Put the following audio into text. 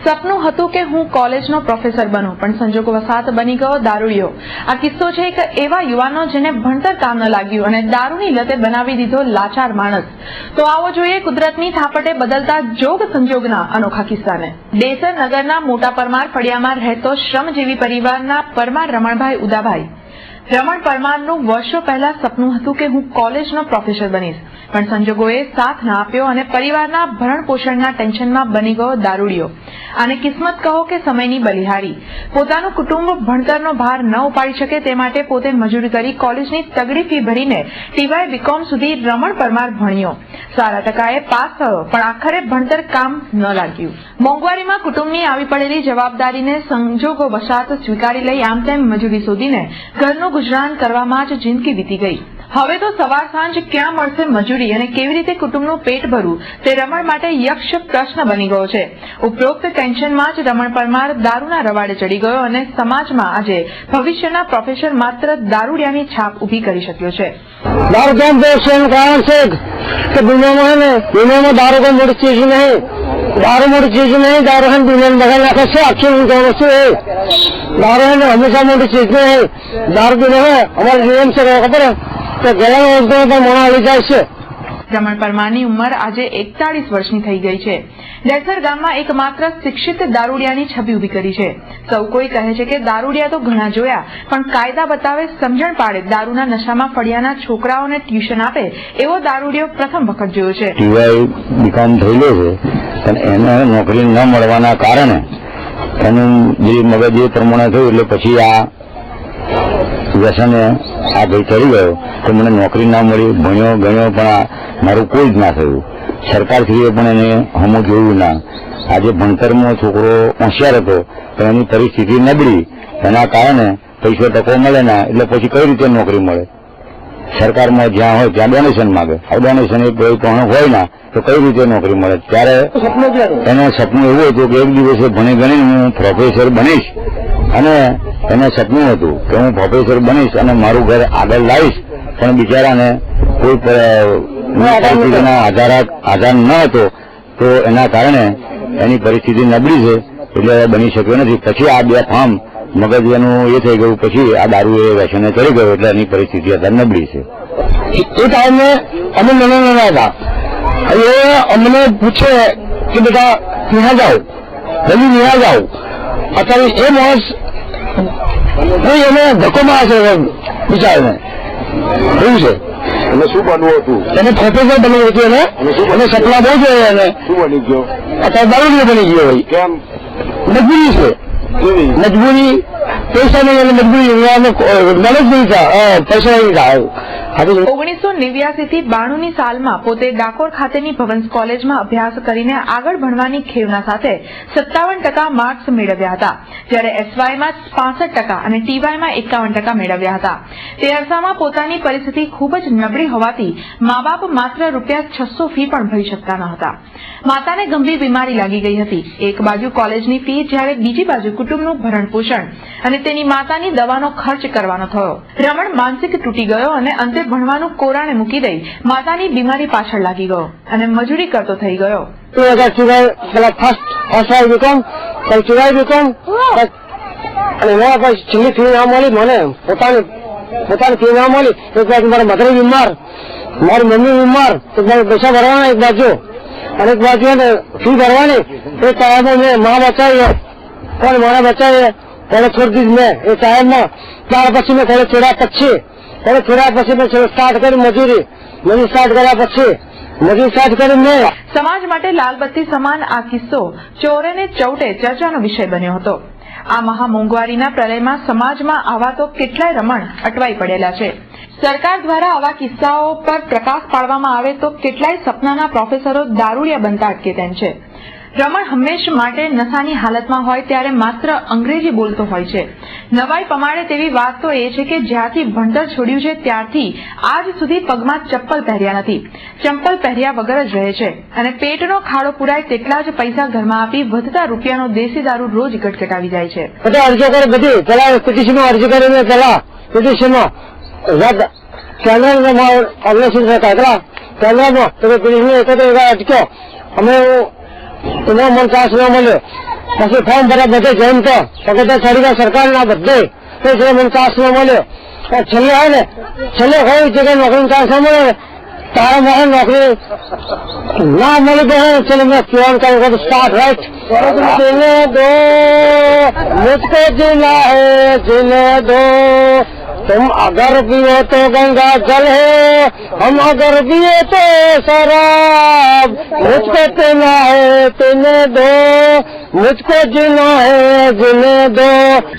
સપનું હતું કે હું કોલેજનો પ્રોફેસર બનું, પણ સંજોગો વસાત બની ગયો દારૂડિયો। આ કિસ્સો છે એક એવા યુવાનો જેને ભણતર કામ ન લાગ્યું અને દારૂની લતે બનાવી દીધો લાચાર માણસ। તો આવો જોઈએ કુદરતની થાપટે બદલતા જોગ સંજોગના અનોખા કિસ્સાને। ડેસર નગરના મોટા પરમાર ફળિયામાં રહેતો શ્રમજીવી પરિવારના પરમાર રમણભાઈ ઉદાભાઈ। રમણ પરમારનું વર્ષો પહેલા સપનું હતું કે હું કોલેજનો પ્રોફેસર બનીશ, પણ સંજોગોએ સાથ ના આપ્યો અને પરિવારના ભરણ પોષણના ટેન્શનમાં બની ગયો દારૂડિયો। આને કિસ્મત કહો કે સમયની બલિહારી। પોતાનું કુટુંબ ભણતરનો ભાર ન ઉપાડી શકે તે માટે પોતે મજૂરી કરી કોલેજની તગડી ફી ભરીને ટીવાય બીકોમ સુધી રમણ પરમાર ભણ્યો। સારા ટકાએ પાસ થયો, પણ આખરે ભણતર કામ ન લાગ્યું। મોંઘવારીમાં કુટુંબની આવી પડેલી જવાબદારીને સંજોગો વસાત સ્વીકારી લઈ આમ તેમ મજૂરી શોધીને ઘરનું ગુજરાન કરવામાં જ જિંદગી વીતી ગઈ। હવે તો સવાર સાંજ ક્યાં મળશે મજૂરી અને કેવી રીતે કુટુંબનું પેટ ભરવું તે રમણ માટે યક્ષ પ્રશ્ન બની ગયો છે। ઉપરોક્ત ટેન્શનમાં જ રમણ પરમાર દારૂના રવાડે ચડી ગયો અને સમાજમાં આજે ભવિષ્યના પ્રોફેસર માત્ર દારૂડિયાની છાપ ઉભી કરી શક્યો છે। दारू कौन देश है कारण से कि दुनिया में है दुनिया में दारू को मोटी चीज नहीं, दारू मोटी चीज नहीं, दारू है दुनिया में बगल रखा से अच्छी वस्तु है। दारू है हमेशा मोटी चीज नहीं है। दारू पीने में हमारे नियम से खबर है तो गला वस्तुओं पर मोना ली जाए से। રમણ પરમારની ઉંમર આજે 41 વર્ષની થઈ ગઈ છે। ડેસર ગામમાં એકમાત્ર શિક્ષિત દારૂડિયાની છબી ઉભી કરી છે। સૌ કોઈ કહે છે કે દારૂડિયા તો ઘણા જોયા, પણ કાયદા બતાવે સમજણ પાડે દારૂના નશામાં ફળિયાના છોકરાઓને ટ્યુશન આપે એવો દારૂડિયો પ્રથમ વખત જોયો છે। ટીવાય બીકોમ થયેલો છે, પણ એને નોકરી ન મળવાના કારણે એનું જે મગજ એ પ્રમાણે થયું એટલે પછી આ વ્યસને આ ભાઈ ચડી ગયો કે મને નોકરી ના મળી, ભણ્યો ગણ્યો પણ મારું કોઈ જ ના થયું। સરકારશ્રીએ પણ એને હમું જોયું ના। આજે ભણતરમાં છોકરો હોશિયાર હતો પણ એની પરિસ્થિતિ નબળી, એના કારણે પૈસો ટકો મળે ના, એટલે પછી કઈ રીતે નોકરી મળે? સરકારમાં જ્યાં હોય ત્યાં ડોનેશન માગે, આ ડોનેશન એ કોઈ પણ હોય ના તો કઈ રીતે નોકરી મળે? ત્યારે એને સપનું એવું હતું કે એક દિવસે ભણી ગણીને હું પ્રોફેસર બનીશ, અને એને સપનું હતું કે હું પ્રોફેસર બનીશ અને મારું ઘર આગળ લાવીશ, પણ બિચારાને કોઈ આધાર ન હતો તો એના કારણે એની પરિસ્થિતિ નબળી છે એટલે બની શક્યો નથી। પછી આ બે ફાર્મ મગજ એનું એ થઈ ગયું, પછી આ દારૂ એ વ્યસને ચડી ગયો એટલે એની પરિસ્થિતિ અત્યારે નબળી છે। એ ટાઈમે અમે નાના હતા, એ અમને પૂછે કે બેટા ત્યાં જાઓ, જલ્દી ત્યાં જાઓ। અત્યારે એ માણસ એને ધક્કો મારે છે બિચારાને, એવું છે। એને શું બનવું હતું? એને પ્રોફેસર બનવું હતું, એને સપના બહુ જોયા એને। શું બની ગયો? અત્યારે દારૂડિયો બની ગયો ભાઈ। કેમ? મજબૂરી છે, મજબૂરી, પૈસા નહીં અને મજબૂરી મેનેજ નહીં થાય, પૈસા નહીં થાય। 1989 થી 92 ની સાલમાં પોતે ડાકોર ખાતેની ભવન્સ કોલેજમાં અભ્યાસ કરીને આગળ ભણવાની ખેવના સાથે 57% માર્ક્સ મેળવ્યા હતા, જ્યારે એસવાયમાં 65% અને ટીવાયમાં 51% મેળવ્યા હતા। તે અરસામાં પોતાની પરિસ્થિતિ ખૂબ જ નબળી હોવાથી મા બાપ માત્ર ₹600 ફી પણ ભરી શકતા ન હતા। માતાને ગંભીર બીમારી લાગી ગઈ હતી। એક બાજુ કોલેજની ફી, જ્યારે બીજી બાજુ કુટુંબનું ભરણ પોષણ અને તેની માતાની દવાનો ખર્ચ કરવાનો થયો। રમણ માનસિક તૂટી ગયો અને અંતે ભણવાનું કોરાણે મૂકી દઈ માતાની બીમારી પાછળ લાગી ગયો અને મજૂરી કરતો થઈ ગયો। છેલ્લી ફી ના મળી મને, પોતાની ફી ના મળી, એક બાજુ મારા મધર બીમાર, મારી મમ્મી બીમાર, એક બાજુ પૈસા ભરવાના એક બાજુ, અને એક બાજુ ફી ભરવાની। એ ટાઈમે મેં માં બચાવી, પણ મને બચાવી કોલેજ છોડી દીધી મેં એ ટાઈમમાં। ત્યાર પછી મેં કોલેજ છોડ્યા પછી મેં સ્ટાર્ટ કરી મજૂરી સ્ટાર્ટ કર્યા પછી મજૂરી સ્ટાર્ટ કરી મેં। સમાજ માટે લાલબત્તી સમાન આ કિસ્સો ચોરે ને ચૌટે ચર્ચાનો વિષય બન્યો હતો। આ મહામોંઘવારીના પ્રલયમાં સમાજમાં આવા તો કેટલાય રમણ અટવાઈ પડેલા છે। સરકાર દ્વારા આવા કિસ્સાઓ પર પ્રકાશ પાડવામાં આવે તો કેટલાય સપનાના પ્રોફેસરો દારૂડિયા બનતા અટકે તેમ છે। રમણ હંમેશ માટે નશાની હાલતમાં હોય ત્યારે માત્ર અંગ્રેજી બોલતો હોય છે। નવાઈ પમાડે તેવી વાત તો એ છે કે જ્યારથી ભણતર છોડ્યું છે ત્યારથી આજ સુધી પગમાં ચપ્પલ પહેર્યા નથી, ચંપલ પહેર્યા વગર જ રહે છે અને પેટનો ખાડો પુરાય તેટલા જ પૈસા ઘરમાં આપી વધતા રૂપિયાનો દેશી દારૂ રોજ ગટગટાવી જાય છે। બધા અરજી કરે, બધી પેલા પિટિશનમાં અરજી કરીને પેલા પિટિશનમાં કેન્દ્રમાં ઓર્ગેનાઇઝેશન કાઢલા કેન્દ્રમાં પિટિશન અટક્યો। અમે મને ચાન્સ ન મળ્યો પછી ફોર્મ ભર્યા બધે જઈને તો ચડી ગયા સરકારના બધે જે મને ચાન્સ ન મળ્યો છેલ્લે હોય ને છેલ્લે હોય જગ્યાએ નોકરીનો ચાન્સ ન મળે તારા મારે નોકરી ના મળી ગયો ચલો મેં કહેવાનું કર્યું સ્ટાર્ટ રાઈટ જીને દો મુझको जीना है जीने दो तुम अगर पियो तो गंगा जल है हम अगर पिए तो शराब मुझको पीना है पीने दो मुझको जीना है जीने दो।